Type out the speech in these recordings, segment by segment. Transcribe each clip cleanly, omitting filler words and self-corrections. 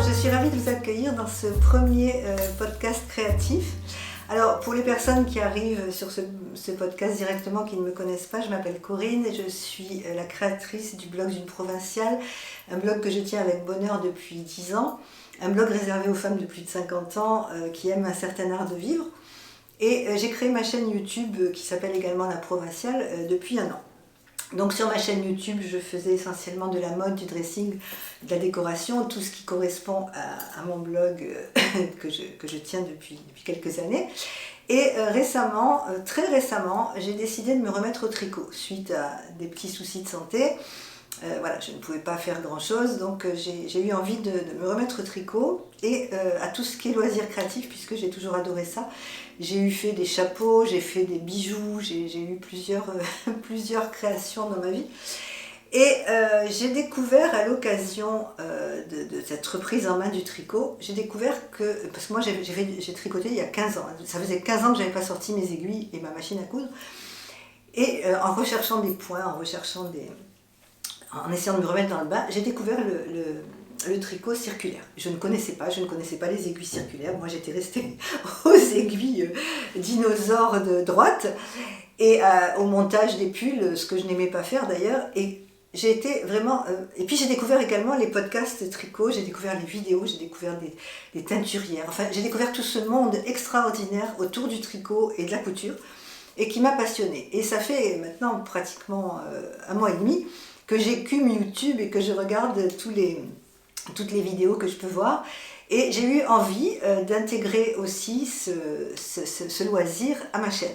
je suis ravie de vous accueillir dans ce premier podcast créatif. Alors, pour les personnes qui arrivent sur ce podcast directement, qui ne me connaissent pas, je m'appelle Corinne et je suis la créatrice du blog d'une provinciale, un blog que je tiens avec bonheur depuis 10 ans, un blog réservé aux femmes de plus de 50 ans qui aiment un certain art de vivre. Et j'ai créé ma chaîne YouTube qui s'appelle également La Provinciale depuis 1 an. Donc sur ma chaîne YouTube, je faisais essentiellement de la mode, du dressing, de la décoration, tout ce qui correspond à mon blog que je tiens depuis quelques années. Et très récemment, j'ai décidé de me remettre au tricot suite à des petits soucis de santé. Voilà, je ne pouvais pas faire grand chose, donc j'ai eu envie de me remettre au tricot et à tout ce qui est loisirs créatifs, puisque j'ai toujours adoré ça. J'ai fait des chapeaux, j'ai fait des bijoux, j'ai eu plusieurs créations dans ma vie. Et j'ai découvert à l'occasion de cette reprise en main du tricot, j'ai découvert que, parce que moi j'ai tricoté il y a 15 ans, ça faisait 15 ans que je n'avais pas sorti mes aiguilles et ma machine à coudre, et en recherchant des points, en essayant de me remettre dans le bain, j'ai découvert le tricot circulaire. Je ne connaissais pas les aiguilles circulaires. Moi, j'étais restée aux aiguilles dinosaures de droite et au montage des pulls, ce que je n'aimais pas faire d'ailleurs. Et j'ai été vraiment... et puis j'ai découvert également les podcasts tricot, j'ai découvert les vidéos, j'ai découvert des teinturières. Enfin, j'ai découvert tout ce monde extraordinaire autour du tricot et de la couture et qui m'a passionnée. Et ça fait maintenant pratiquement 1 mois et demi que j'écume YouTube et que je regarde toutes les vidéos que je peux voir. Et j'ai eu envie d'intégrer aussi ce loisir à ma chaîne.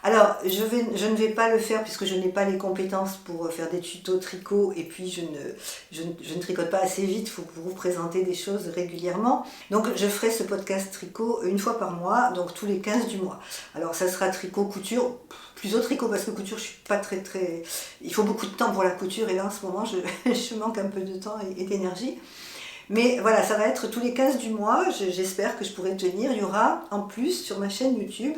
Alors, je ne vais pas le faire puisque je n'ai pas les compétences pour faire des tutos tricot et puis je ne tricote pas assez vite pour vous présenter des choses régulièrement. Donc, je ferai ce podcast tricot 1 fois par mois, donc tous les 15 du mois. Alors, ça sera tricot, couture, plutôt tricot parce que couture, je suis pas très... Il faut beaucoup de temps pour la couture et là, en ce moment, je manque un peu de temps et d'énergie. Mais voilà, ça va être tous les 15 du mois, j'espère que je pourrai tenir. Il y aura en plus sur ma chaîne YouTube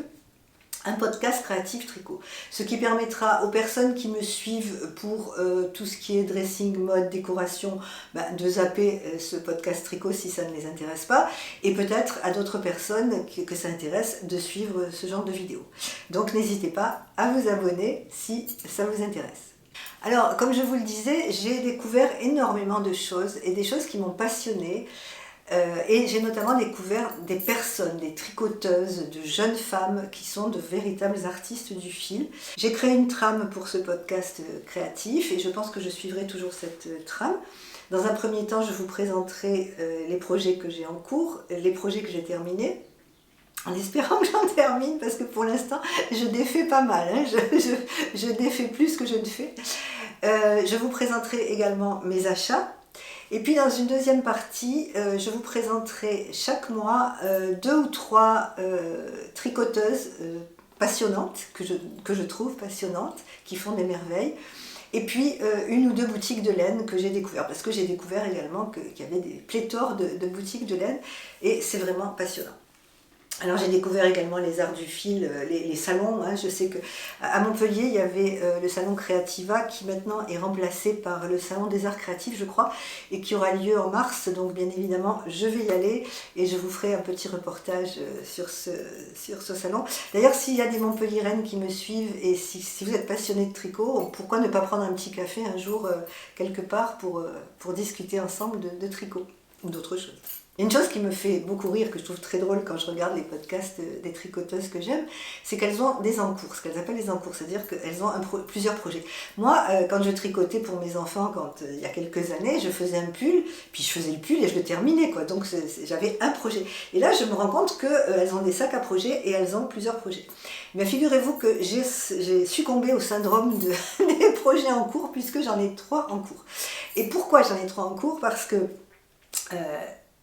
un podcast créatif tricot, ce qui permettra aux personnes qui me suivent pour tout ce qui est dressing, mode, décoration, de zapper ce podcast tricot si ça ne les intéresse pas, et peut-être à d'autres personnes que ça intéresse de suivre ce genre de vidéos. Donc n'hésitez pas à vous abonner si ça vous intéresse. Alors, comme je vous le disais, j'ai découvert énormément de choses et des choses qui m'ont passionnée. Et j'ai notamment découvert des personnes, des tricoteuses, de jeunes femmes qui sont de véritables artistes du fil. J'ai créé une trame pour ce podcast créatif et je pense que je suivrai toujours cette trame. Dans un premier temps, je vous présenterai les projets que j'ai en cours, les projets que j'ai terminés, en espérant que j'en termine, parce que pour l'instant, je défais pas mal, hein. Je défais plus que je ne fais. Je vous présenterai également mes achats. Et puis dans une deuxième partie, je vous présenterai chaque mois 2 ou 3 tricoteuses passionnantes, que je trouve passionnantes, qui font des merveilles. Et puis 1 ou 2 boutiques de laine que j'ai découvert, parce que j'ai découvert également qu'il y avait des pléthores de boutiques de laine, et c'est vraiment passionnant. Alors j'ai découvert également les arts du fil, les salons. Hein. Je sais qu'à Montpellier, il y avait le salon Creativa qui maintenant est remplacé par le salon des arts créatifs, je crois, et qui aura lieu en mars. Donc bien évidemment, je vais y aller et je vous ferai un petit reportage sur ce salon. D'ailleurs, s'il y a des Montpelliéraines qui me suivent et si vous êtes passionnés de tricot, pourquoi ne pas prendre un petit café un jour quelque part pour discuter ensemble de tricot ou d'autres choses. Une chose qui me fait beaucoup rire, que je trouve très drôle quand je regarde les podcasts des tricoteuses que j'aime, c'est qu'elles ont des encours, ce qu'elles appellent les encours, c'est-à-dire qu'elles ont plusieurs projets. Moi, quand je tricotais pour mes enfants, il y a quelques années, je faisais un pull, puis je faisais le pull et je le terminais, quoi. Donc j'avais un projet. Et là, je me rends compte qu'elles ont des sacs à projets et elles ont plusieurs projets. Mais figurez-vous que j'ai succombé au syndrome des projets en cours, puisque j'en ai 3 en cours. Et pourquoi j'en ai 3 en cours? Parce que...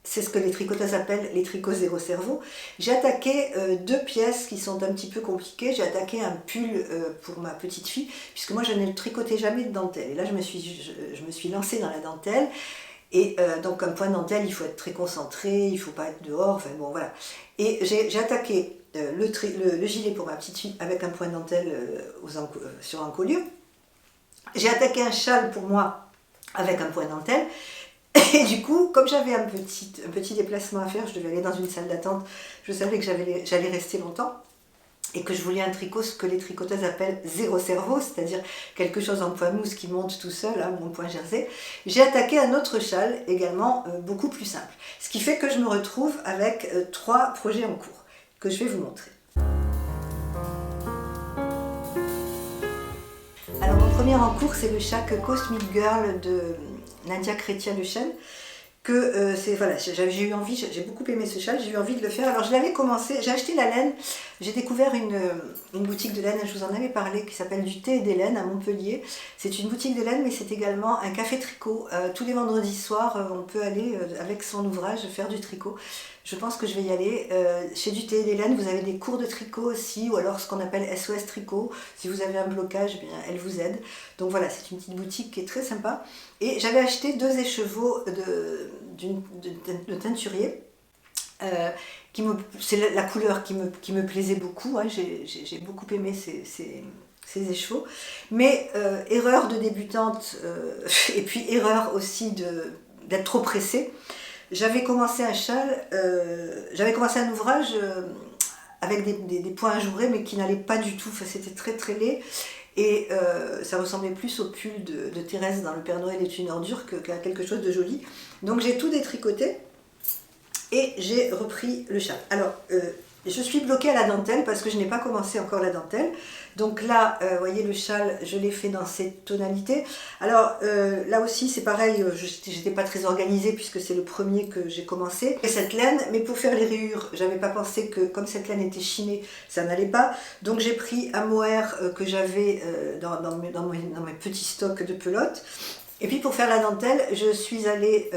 c'est ce que les tricoteuses appellent les tricots zéro cerveau. J'ai attaqué 2 pièces qui sont un petit peu compliquées. J'ai attaqué un pull pour ma petite fille, puisque moi je ne tricotais jamais de dentelle. Et là je me suis lancée dans la dentelle. Et donc un point de dentelle, il faut être très concentré, il ne faut pas être dehors, enfin bon voilà. Et j'ai attaqué le gilet pour ma petite fille avec un point de dentelle sur un collier. J'ai attaqué un châle pour moi avec un point de dentelle. Et du coup, comme j'avais un petit déplacement à faire, je devais aller dans une salle d'attente, je savais que j'allais rester longtemps et que je voulais un tricot, ce que les tricoteuses appellent zéro cerveau, c'est-à-dire quelque chose en point mousse qui monte tout seul, hein, mon point jersey. J'ai attaqué un autre châle, également beaucoup plus simple. Ce qui fait que je me retrouve avec 3 projets en cours, que je vais vous montrer. Alors mon premier en cours, c'est le châle Cosmic Girl de Nadia Chrétien-Lechêne. Voilà, j'ai eu envie, j'ai beaucoup aimé ce châle, j'ai eu envie de le faire. Alors je l'avais commencé, j'ai acheté la laine, j'ai découvert une boutique de laine, je vous en avais parlé, qui s'appelle Du thé et des laines à Montpellier. C'est une boutique de laine, mais c'est également un café tricot. Tous les vendredis soirs, on peut aller avec son ouvrage faire du tricot. Je pense que je vais y aller. Chez Du thé et des laines, vous avez des cours de tricot aussi, ou alors ce qu'on appelle SOS Tricot. Si vous avez un blocage, eh bien, elle vous aide. Donc voilà, c'est une petite boutique qui est très sympa. Et j'avais acheté 2 écheveaux de teinturier. C'est la couleur qui me plaisait beaucoup. Hein. J'ai beaucoup aimé ces écheveaux. Mais erreur de débutante, et puis erreur aussi d'être trop pressée. J'avais commencé un ouvrage avec des points ajourés, mais qui n'allaient pas du tout. Enfin, c'était très très laid. Et ça ressemblait plus au pull de Thérèse dans Le Père Noël est une ordure qu'à quelque chose de joli. Donc j'ai tout détricoté et j'ai repris le châle. Alors, je suis bloquée à la dentelle parce que je n'ai pas commencé encore la dentelle. Donc là, vous voyez le châle, je l'ai fait dans cette tonalité. Alors là aussi, c'est pareil, je n'étais pas très organisée puisque c'est le premier que j'ai commencé. Et cette laine, mais pour faire les rayures, je n'avais pas pensé que comme cette laine était chinée, ça n'allait pas. Donc j'ai pris un mohair que j'avais dans mes petits stocks de pelotes. Et puis pour faire la dentelle, je suis allée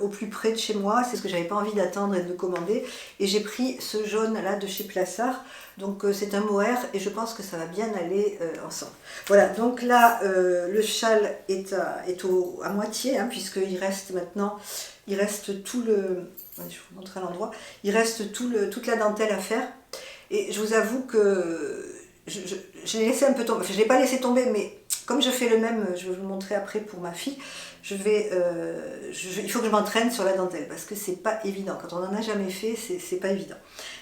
au plus près de chez moi, c'est ce que j'avais pas envie d'attendre et de commander, et j'ai pris ce jaune là de chez Plassard, donc c'est un mohair et je pense que ça va bien aller ensemble. Voilà, donc là le châle est à moitié, hein, puisqu'il reste maintenant, il reste tout le, je vais vous montrer l'endroit, il reste toute la dentelle à faire, et je vous avoue que je l'ai laissé un peu tomber, enfin je l'ai pas laissé tomber, mais comme je fais le même, je vais vous le montrer après pour ma fille, il faut que je m'entraîne sur la dentelle parce que c'est pas évident. Quand on n'en a jamais fait, c'est pas évident.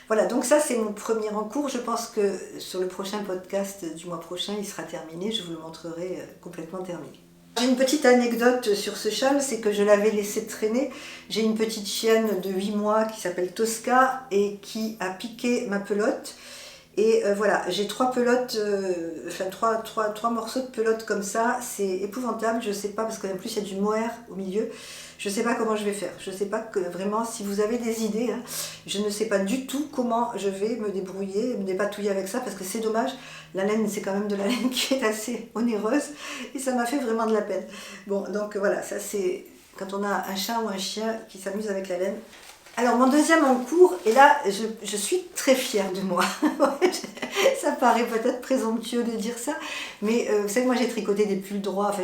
Voilà, donc ça c'est mon premier en cours. Je pense que sur le prochain podcast du mois prochain, il sera terminé. Je vous le montrerai complètement terminé. J'ai une petite anecdote sur ce châle, c'est que je l'avais laissé traîner. J'ai une petite chienne de 8 mois qui s'appelle Tosca et qui a piqué ma pelote. Et voilà, j'ai 3 pelotes, trois morceaux de pelote comme ça, c'est épouvantable, je sais pas, parce qu'en plus il y a du mohair au milieu, je sais pas comment je vais faire, je sais pas vraiment si vous avez des idées, hein, je ne sais pas du tout comment je vais me débrouiller, me dépatouiller avec ça, parce que c'est dommage, la laine c'est quand même de la laine qui est assez onéreuse, et ça m'a fait vraiment de la peine. Bon, donc voilà, ça c'est quand on a un chat ou un chien qui s'amuse avec la laine. Alors mon deuxième en cours, et là je suis très fière de moi, ça paraît peut-être présomptueux de dire ça, mais vous savez moi j'ai tricoté des pulls droits, enfin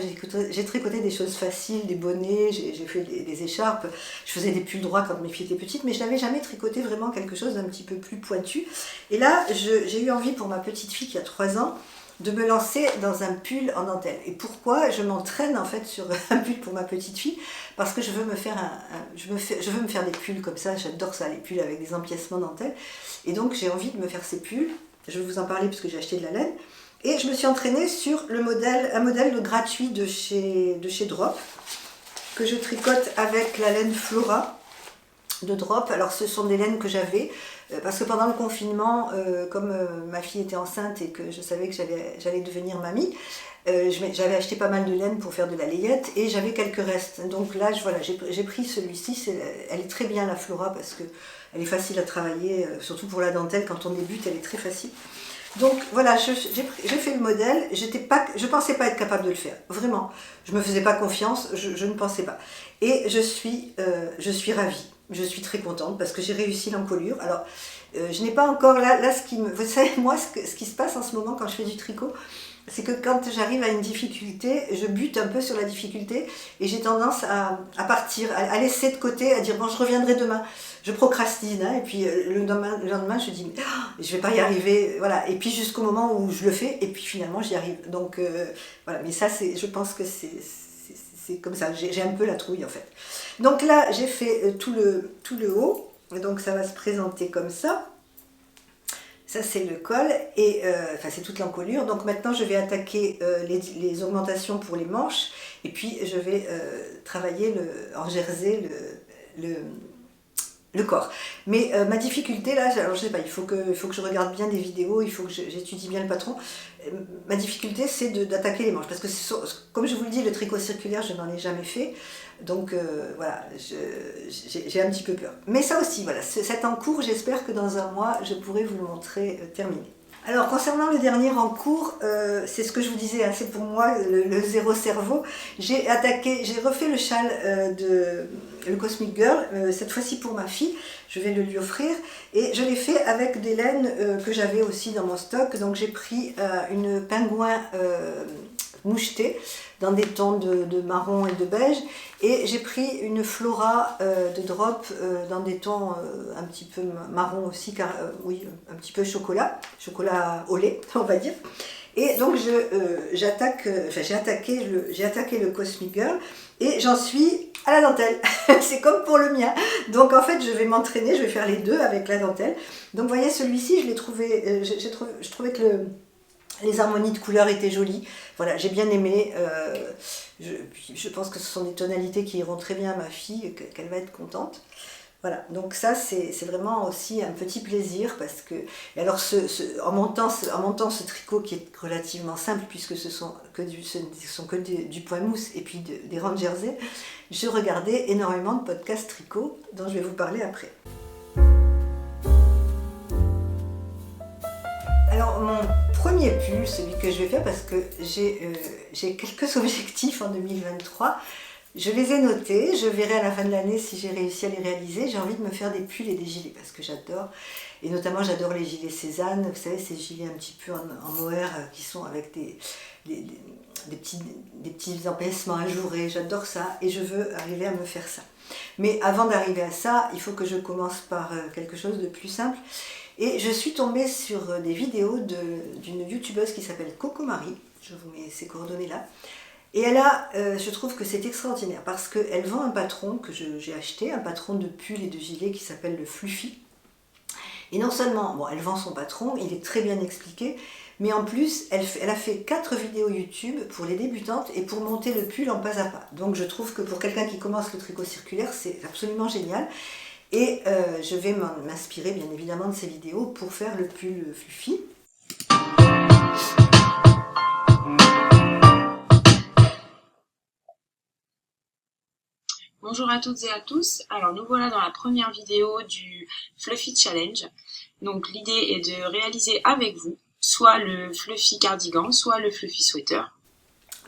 j'ai tricoté des choses faciles, des bonnets, j'ai fait des écharpes, je faisais des pulls droits quand mes filles étaient petites, mais je n'avais jamais tricoté vraiment quelque chose d'un petit peu plus pointu. Et là j'ai eu envie pour ma petite fille qui a 3 ans, de me lancer dans un pull en dentelle. Et pourquoi je m'entraîne en fait sur un pull pour ma petite fille? Parce que je veux me faire je veux me faire des pulls comme ça, j'adore ça, les pulls avec des empiècements dentelle. Et donc j'ai envie de me faire ces pulls, je vais vous en parler parce que j'ai acheté de la laine. Et je me suis entraînée sur un modèle gratuit de chez Drop, que je tricote avec la laine Flora de Drop. Alors ce sont des laines que j'avais, parce que pendant le confinement, comme ma fille était enceinte et que je savais que j'allais devenir mamie, j'avais acheté pas mal de laine pour faire de la layette et j'avais quelques restes. Donc là, voilà, j'ai pris celui-ci, elle est très bien la Flora parce qu'elle est facile à travailler, surtout pour la dentelle, quand on débute, elle est très facile. Donc voilà, j'ai fait le modèle, je pensais pas être capable de le faire, vraiment. Je me faisais pas confiance, je ne pensais pas. Et je suis ravie. Je suis très contente parce que j'ai réussi l'encolure. Alors, je n'ai pas encore vous savez, moi, ce qui se passe en ce moment quand je fais du tricot, c'est que quand j'arrive à une difficulté, je bute un peu sur la difficulté et j'ai tendance à partir, à laisser de côté, à dire bon, je reviendrai demain. Je procrastine, hein, et puis le lendemain, je dis oh, je vais pas y arriver, voilà. Et puis jusqu'au moment où je le fais, et puis finalement j'y arrive. Donc voilà, mais ça, je pense que c'est comme ça, j'ai un peu la trouille en fait. Donc là j'ai fait tout le haut, donc ça va se présenter comme ça. Ça c'est le col, et enfin c'est toute l'encolure. Donc maintenant je vais attaquer les augmentations pour les manches, et puis je vais travailler en jersey le corps. Mais ma difficulté là, alors je sais pas, il faut que je regarde bien des vidéos, il faut que j'étudie bien le patron. Ma difficulté c'est d'attaquer les manches, parce que comme je vous le dis, le tricot circulaire je n'en ai jamais fait, donc voilà, j'ai un petit peu peur. Mais ça aussi, voilà, cet encours, j'espère que dans un mois je pourrai vous le montrer terminé. Alors concernant le dernier encours, c'est ce que je vous disais, hein, c'est pour moi le zéro cerveau. J'ai refait le châle le Cosmic Girl, cette fois-ci pour ma fille, je vais le lui offrir, et je l'ai fait avec des laines que j'avais aussi dans mon stock. Donc j'ai pris une pingouin mouchetée dans des tons de marron et de beige, et j'ai pris une flora de drop dans des tons un petit peu marron aussi, car oui, un petit peu chocolat au lait on va dire. Et donc j'ai attaqué le Cosmic Girl, et j'en suis à la dentelle. C'est comme pour le mien. Donc en fait je vais m'entraîner, je vais faire les deux avec la dentelle. Donc vous voyez, celui-ci je l'ai trouvé, je trouvais que les harmonies de couleurs étaient jolies. Voilà, j'ai bien aimé. Je pense que ce sont des tonalités qui iront très bien à ma fille, qu'elle va être contente. Voilà, donc ça c'est vraiment aussi un petit plaisir, parce que, et alors en montant ce tricot qui est relativement simple, puisque ce sont que du point mousse et puis des rangs de jersey, je regardais énormément de podcasts tricot dont je vais vous parler après. Alors mon premier pull, celui que je vais faire, parce que j'ai quelques objectifs en 2023, je les ai notés, je verrai à la fin de l'année si j'ai réussi à les réaliser. J'ai envie de me faire des pulls et des gilets, parce que j'adore, et notamment j'adore les gilets Cézanne, vous savez, ces gilets un petit peu en mohair qui sont avec des petits empiècements ajourés, j'adore ça, et je veux arriver à me faire ça. Mais avant d'arriver à ça, il faut que je commence par quelque chose de plus simple. Et je suis tombée sur des vidéos d'une youtubeuse qui s'appelle Coco Marie, je vous mets ses coordonnées là. Et je trouve que c'est extraordinaire, parce qu'elle vend un patron que j'ai acheté, un patron de pull et de gilet qui s'appelle le Fluffy. Et non seulement, bon, elle vend son patron, il est très bien expliqué, mais en plus, elle a fait 4 vidéos YouTube pour les débutantes et pour monter le pull en pas à pas. Donc je trouve que pour quelqu'un qui commence le tricot circulaire, c'est absolument génial. Et je vais m'inspirer bien évidemment de ces vidéos pour faire le pull Fluffy. Bonjour à toutes et à tous, alors nous voilà dans la première vidéo du Fluffy Challenge. Donc l'idée est de réaliser avec vous soit le Fluffy cardigan, soit le Fluffy sweater.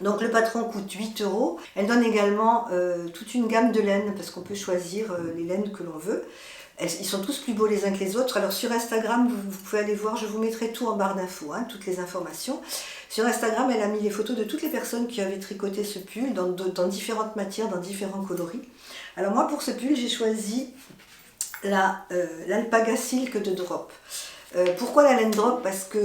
Donc le patron coûte 8 €. Elle donne également toute une gamme de laines, parce qu'on peut choisir les laines que l'on veut. Ils sont tous plus beaux les uns que les autres. Alors sur Instagram, vous pouvez aller voir, je vous mettrai tout en barre d'infos, hein, toutes les informations. Sur Instagram, elle a mis les photos de toutes les personnes qui avaient tricoté ce pull dans différentes matières, dans différents coloris. Alors moi pour ce pull, j'ai choisi l'Alpaga Silk de Drop. Pourquoi la laine Drop? Parce que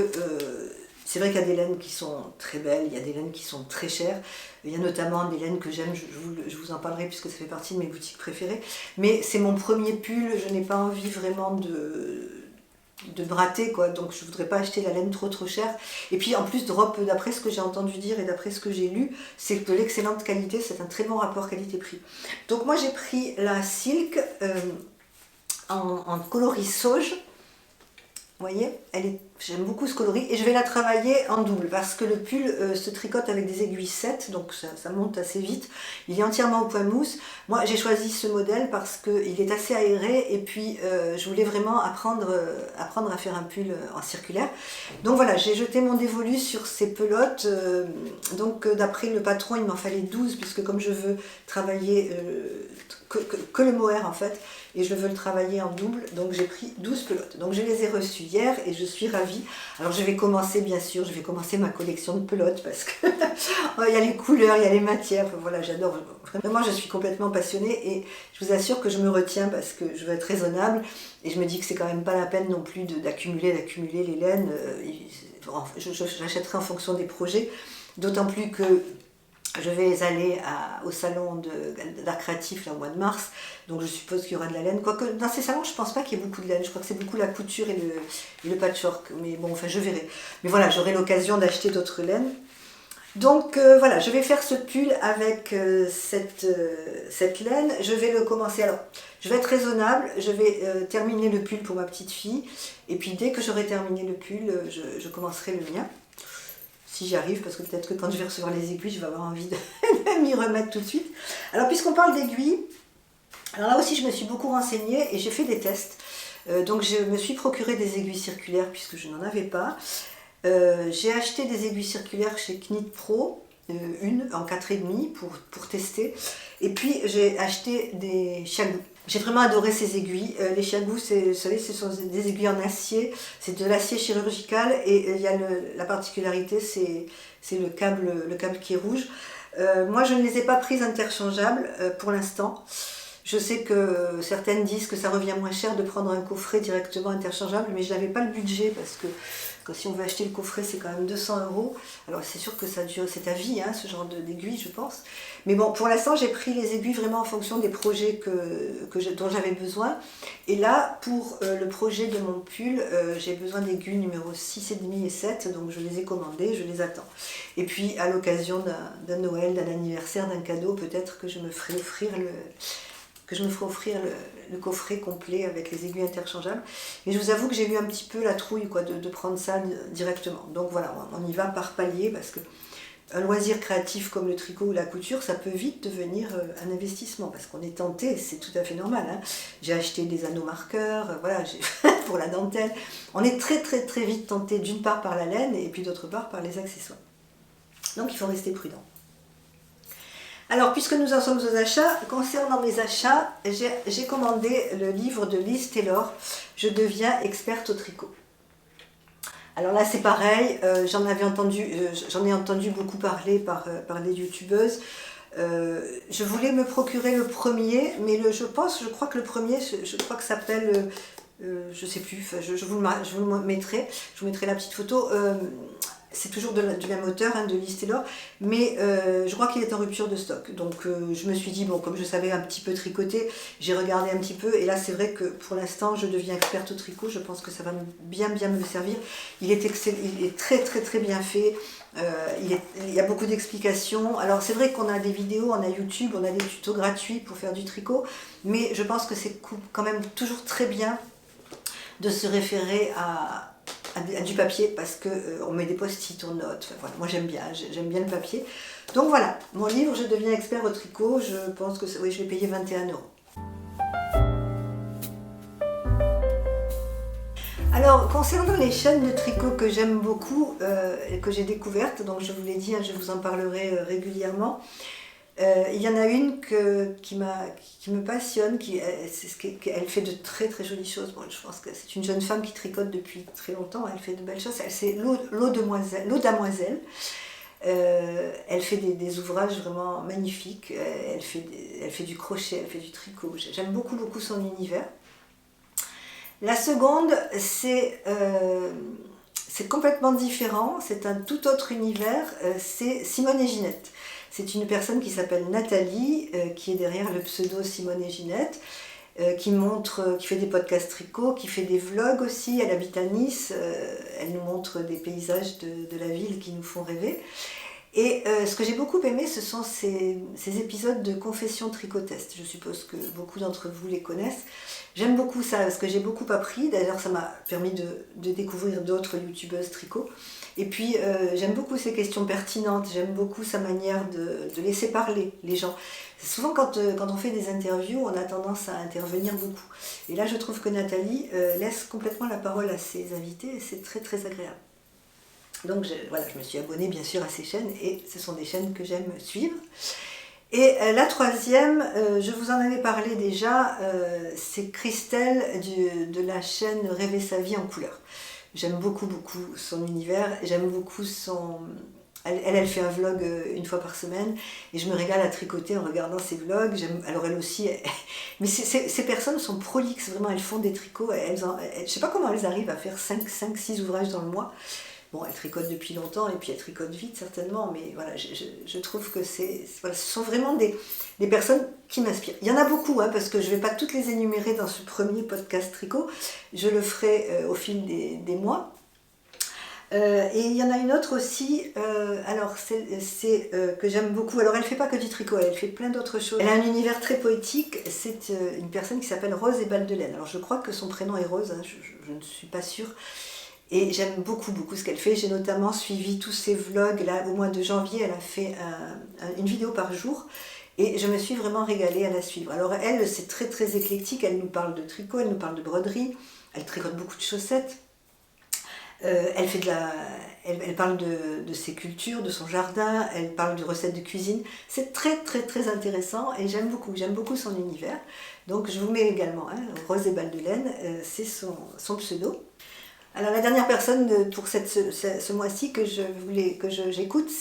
c'est vrai qu'il y a des laines qui sont très belles, il y a des laines qui sont très chères. Il y a notamment des laines que j'aime, je vous en parlerai puisque ça fait partie de mes boutiques préférées. Mais c'est mon premier pull, je n'ai pas envie vraiment de bratter, quoi. Donc je ne voudrais pas acheter la laine trop chère. Et puis en plus Drop, d'après ce que j'ai entendu dire et d'après ce que j'ai lu, c'est de l'excellente qualité, c'est un très bon rapport qualité-prix. Donc moi j'ai pris la Silk en coloris sauge. Vous voyez, j'aime beaucoup ce coloris, et je vais la travailler en double parce que le pull se tricote avec des aiguilles 7, donc ça monte assez vite. Il est entièrement au point mousse. Moi j'ai choisi ce modèle parce qu'il est assez aéré, et puis je voulais vraiment apprendre à faire un pull en circulaire. Donc voilà, j'ai jeté mon dévolu sur ces pelotes. Donc d'après le patron, il m'en fallait 12, puisque comme je veux travailler que le mohair en fait, et je veux le travailler en double, donc j'ai pris 12 pelotes. Donc je les ai reçues hier et je suis ravie. Alors je vais commencer, bien sûr, ma collection de pelotes, parce que il y a les couleurs, il y a les matières, enfin, voilà, j'adore. Vraiment, je suis complètement passionnée, et je vous assure que je me retiens parce que je veux être raisonnable, et je me dis que c'est quand même pas la peine non plus d'accumuler les laines. J'achèterai en fonction des projets, d'autant plus que Je vais aller au salon d'art créatif là, au mois de mars, donc je suppose qu'il y aura de la laine. Quoique dans ces salons, je ne pense pas qu'il y ait beaucoup de laine, je crois que c'est beaucoup la couture et le patchwork. Mais bon, enfin je verrai. Mais voilà, j'aurai l'occasion d'acheter d'autres laines. Donc voilà, je vais faire ce pull avec cette laine. Je vais le commencer. Alors, je vais être raisonnable, je vais terminer le pull pour ma petite fille. Et puis dès que j'aurai terminé le pull, je commencerai le mien. Si j'y arrive, parce que peut-être que quand je vais recevoir les aiguilles, je vais avoir envie de m'y remettre tout de suite. Alors puisqu'on parle d'aiguilles, alors là aussi je me suis beaucoup renseignée et j'ai fait des tests. Donc je me suis procuré des aiguilles circulaires puisque je n'en avais pas. J'ai acheté des aiguilles circulaires chez Knit Pro, une en 4,5 pour tester. Et puis j'ai acheté des Chiaougou. J'ai vraiment adoré ces aiguilles. Les Chiaougou, vous savez, ce sont des aiguilles en acier. C'est de l'acier chirurgical et il y a la particularité, c'est le câble qui est rouge. Moi, je ne les ai pas prises interchangeables pour l'instant. Je sais que certaines disent que ça revient moins cher de prendre un coffret directement interchangeable, mais je n'avais pas le budget parce que si on veut acheter le coffret, c'est quand même 200 €. Alors c'est sûr que ça dure, c'est à vie, hein, ce genre d'aiguilles, je pense. Mais bon, pour l'instant, j'ai pris les aiguilles vraiment en fonction des projets dont j'avais besoin. Et là, pour le projet de mon pull, j'ai besoin d'aiguilles numéro 6,5 et 7, donc je les ai commandées, je les attends. Et puis, à l'occasion d'un Noël, d'un anniversaire, d'un cadeau, peut-être que je me ferai offrir le coffret complet avec les aiguilles interchangeables. Mais je vous avoue que j'ai eu un petit peu la trouille de prendre ça directement. Donc voilà, on y va par palier parce que un loisir créatif comme le tricot ou la couture, ça peut vite devenir un investissement parce qu'on est tenté, c'est tout à fait normal. Hein. J'ai acheté des anneaux marqueurs, voilà, pour la dentelle. On est très très très vite tenté d'une part par la laine et puis d'autre part par les accessoires. Donc il faut rester prudent. Alors, puisque nous en sommes aux achats, concernant mes achats, j'ai commandé le livre de Liz Taylor, Je deviens experte au tricot. Alors là, c'est pareil, j'en ai entendu beaucoup parler par des youtubeuses. Je voulais me procurer le premier, mais je crois que le premier, je crois que ça s'appelle, je sais plus, je vous le mettrai, je vous mettrai la petite photo. C'est toujours du même auteur, hein, de Liz Taylor, mais je crois qu'il est en rupture de stock. Donc je me suis dit, bon, comme je savais un petit peu tricoter, j'ai regardé un petit peu, et là c'est vrai que pour l'instant je deviens experte au tricot, je pense que ça va bien me servir. Il est très très très bien fait, il y a beaucoup d'explications. Alors c'est vrai qu'on a des vidéos, on a YouTube, on a des tutos gratuits pour faire du tricot, mais je pense que c'est quand même toujours très bien de se référer à du papier parce qu'on met des post-it, on note, enfin, voilà, moi j'aime bien le papier. Donc voilà, mon livre Je deviens expert au tricot, je pense que oui, je l'ai payé 21 €. Alors concernant les chaînes de tricot que j'aime beaucoup et que j'ai découvertes, donc je vous l'ai dit, hein, je vous en parlerai régulièrement. Il y en a une qui me passionne, elle fait de très très jolies choses. Bon, je pense que c'est une jeune femme qui tricote depuis très longtemps, elle fait de belles choses. C'est l'Eau Damoiselle. Elle fait des ouvrages vraiment magnifiques, elle fait du crochet, elle fait du tricot. J'aime beaucoup beaucoup son univers. La seconde, c'est complètement différent, c'est un tout autre univers, c'est Simone et Ginette. C'est une personne qui s'appelle Nathalie, qui est derrière le pseudo Simone et Ginette, qui fait des podcasts tricot, qui fait des vlogs aussi. Elle habite à Nice, elle nous montre des paysages de la ville qui nous font rêver. Et ce que j'ai beaucoup aimé, ce sont ces épisodes de Confessions Tricotest. Je suppose que beaucoup d'entre vous les connaissent. J'aime beaucoup ça parce que j'ai beaucoup appris. D'ailleurs, ça m'a permis de découvrir d'autres youtubeuses tricot. Et puis, j'aime beaucoup ses questions pertinentes. J'aime beaucoup sa manière de laisser parler les gens. Souvent, quand on fait des interviews, on a tendance à intervenir beaucoup. Et là, je trouve que Nathalie laisse complètement la parole à ses invités et c'est très, très agréable. Donc je me suis abonnée bien sûr à ces chaînes et ce sont des chaînes que j'aime suivre. Et la troisième, je vous en avais parlé déjà, c'est Christelle de la chaîne Rêver sa vie en couleur. J'aime beaucoup beaucoup son univers, j'aime beaucoup son... Elle fait un vlog une fois par semaine et je me régale à tricoter en regardant ses vlogs. Alors elle aussi, mais ces personnes sont prolixes, vraiment, elles font des tricots, je ne sais pas comment elles arrivent à faire 5-6 ouvrages dans le mois. Bon, elle tricote depuis longtemps et puis elle tricote vite certainement, mais voilà, je trouve que voilà, ce sont vraiment des personnes qui m'inspirent. Il y en a beaucoup, hein, parce que je ne vais pas toutes les énumérer dans ce premier podcast tricot, je le ferai au fil des mois. Et il y en a une autre aussi, alors c'est que j'aime beaucoup. Alors elle ne fait pas que du tricot, elle fait plein d'autres choses. Elle a un univers très poétique, c'est une personne qui s'appelle Rose et Balles de Laine. Alors je crois que son prénom est Rose, hein, je ne suis pas sûre. Et j'aime beaucoup ce qu'elle fait. J'ai notamment suivi tous ses vlogs. Là, au mois de janvier, elle a fait une vidéo par jour. Et je me suis vraiment régalée à la suivre. Alors elle, c'est très très éclectique. Elle nous parle de tricot, elle nous parle de broderie. Elle tricote beaucoup de chaussettes. Elle parle de ses cultures, de son jardin, elle parle de recettes de cuisine. C'est très très très intéressant et j'aime beaucoup son univers. Donc je vous mets également, hein, Rose et Balles de Laine, c'est son pseudo. Alors la dernière personne pour ce mois-ci que j'écoute,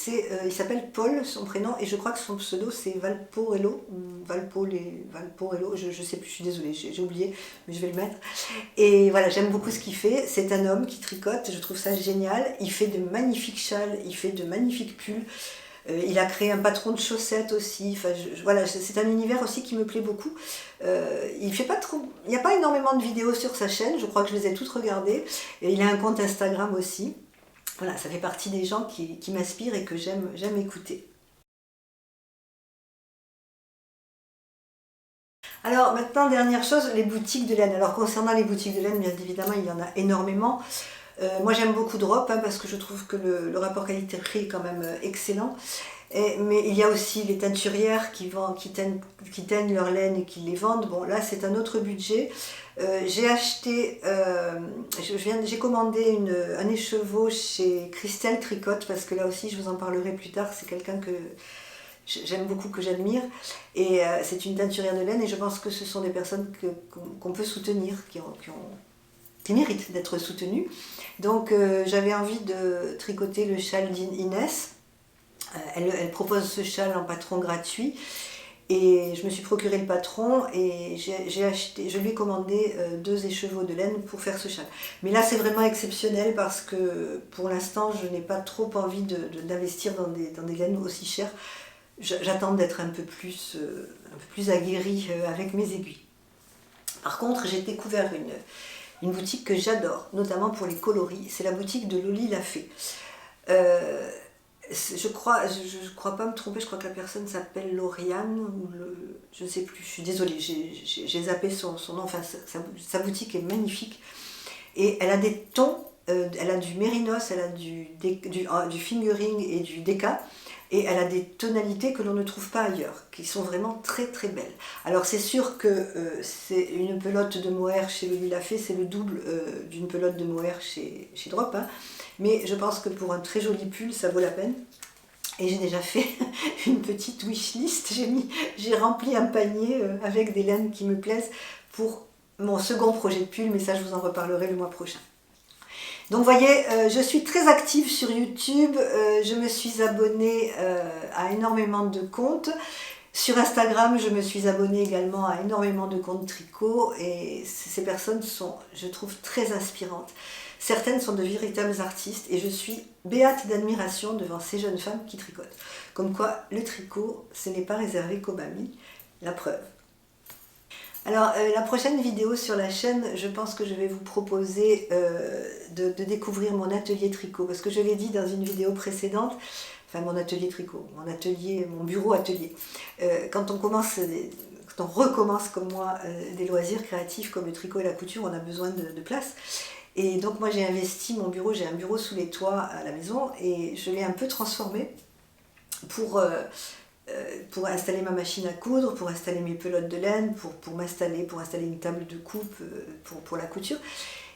il s'appelle Paul, son prénom, et je crois que son pseudo c'est Valporello, Valporello, je sais plus, je suis désolée, j'ai oublié, mais je vais le mettre. Et voilà, j'aime beaucoup ce qu'il fait, c'est un homme qui tricote, je trouve ça génial, il fait de magnifiques châles, il fait de magnifiques pulls, il a créé un patron de chaussettes aussi, enfin, voilà, c'est un univers aussi qui me plaît beaucoup. Il n'y a pas énormément de vidéos sur sa chaîne, je crois que je les ai toutes regardées, et il a un compte Instagram aussi. Voilà, ça fait partie des gens qui m'inspirent et que j'aime écouter. Alors maintenant, dernière chose, les boutiques de laine. Alors concernant les boutiques de laine, bien évidemment, il y en a énormément. Moi j'aime beaucoup Drop, hein, parce que je trouve que le rapport qualité-prix est quand même excellent. Mais il y a aussi les teinturières qui teignent leur laine et qui les vendent. Bon, là c'est un autre budget. J'ai commandé un écheveau chez Christelle Tricotte, parce que là aussi je vous en parlerai plus tard. C'est quelqu'un que j'aime beaucoup, que j'admire. Et c'est une teinturière de laine et je pense que ce sont des personnes qu'on peut soutenir, qui méritent d'être soutenues. Donc j'avais envie de tricoter le châle d'Inès. Elle propose ce châle en patron gratuit et je me suis procuré le patron et je lui ai commandé 2 écheveaux de laine pour faire ce châle. Mais là c'est vraiment exceptionnel parce que pour l'instant je n'ai pas trop envie d'investir dans des laines aussi chères. J'attends d'être un peu plus aguerrie avec mes aiguilles. Par contre j'ai découvert une boutique que j'adore, notamment pour les coloris, c'est la boutique de Loli Lafay. Je crois pas me tromper, je crois que la personne s'appelle Lauriane, je ne sais plus, je suis désolée, j'ai zappé son nom, enfin sa boutique est magnifique. Et elle a des tons, elle a du mérinos, elle a du fingering et du déca. Et elle a des tonalités que l'on ne trouve pas ailleurs, qui sont vraiment très très belles. Alors c'est sûr que c'est une pelote de mohair chez Loli Lafay, c'est le double d'une pelote de mohair chez Drop, hein. Mais je pense que pour un très joli pull, ça vaut la peine. Et j'ai déjà fait une petite wishlist, j'ai rempli un panier avec des laines qui me plaisent pour mon second projet de pull, mais ça je vous en reparlerai le mois prochain. Donc vous voyez, je suis très active sur YouTube, je me suis abonnée à énormément de comptes. Sur Instagram, je me suis abonnée également à énormément de comptes tricot et ces personnes sont, je trouve, très inspirantes. Certaines sont de véritables artistes et je suis béate d'admiration devant ces jeunes femmes qui tricotent. Comme quoi, le tricot, ce n'est pas réservé qu'aux mamies, la preuve. Alors la prochaine vidéo sur la chaîne, je pense que je vais vous proposer de découvrir mon atelier tricot, parce que je l'ai dit dans une vidéo précédente, enfin mon atelier tricot, mon bureau atelier. Quand on recommence comme moi des loisirs créatifs comme le tricot et la couture, on a besoin de place. Et donc moi j'ai investi mon bureau, j'ai un bureau sous les toits à la maison et je l'ai un peu transformé pour installer ma machine à coudre, pour installer mes pelotes de laine, pour installer une table de coupe pour la couture.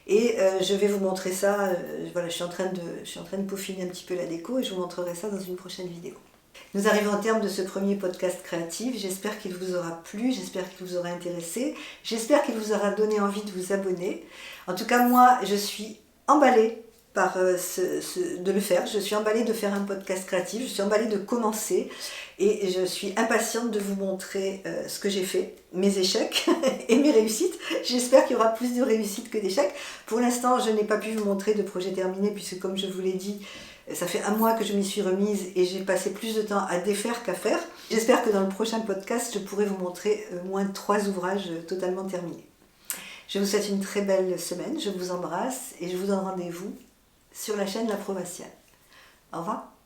Et je vais vous montrer ça, voilà, je suis en train de peaufiner un petit peu la déco et je vous montrerai ça dans une prochaine vidéo. Nous arrivons au terme de ce premier podcast créatif, j'espère qu'il vous aura plu, j'espère qu'il vous aura intéressé, j'espère qu'il vous aura donné envie de vous abonner. En tout cas moi je suis emballée de le faire. Je suis emballée de faire un podcast créatif, je suis emballée de commencer et je suis impatiente de vous montrer ce que j'ai fait, mes échecs et mes réussites. J'espère qu'il y aura plus de réussites que d'échecs. Pour l'instant, je n'ai pas pu vous montrer de projet terminé puisque, comme je vous l'ai dit, ça fait un mois que je m'y suis remise et j'ai passé plus de temps à défaire qu'à faire. J'espère que dans le prochain podcast, je pourrai vous montrer au moins 3 ouvrages totalement terminés. Je vous souhaite une très belle semaine, je vous embrasse et je vous donne rendez-vous sur la chaîne La Provinciale. Au revoir.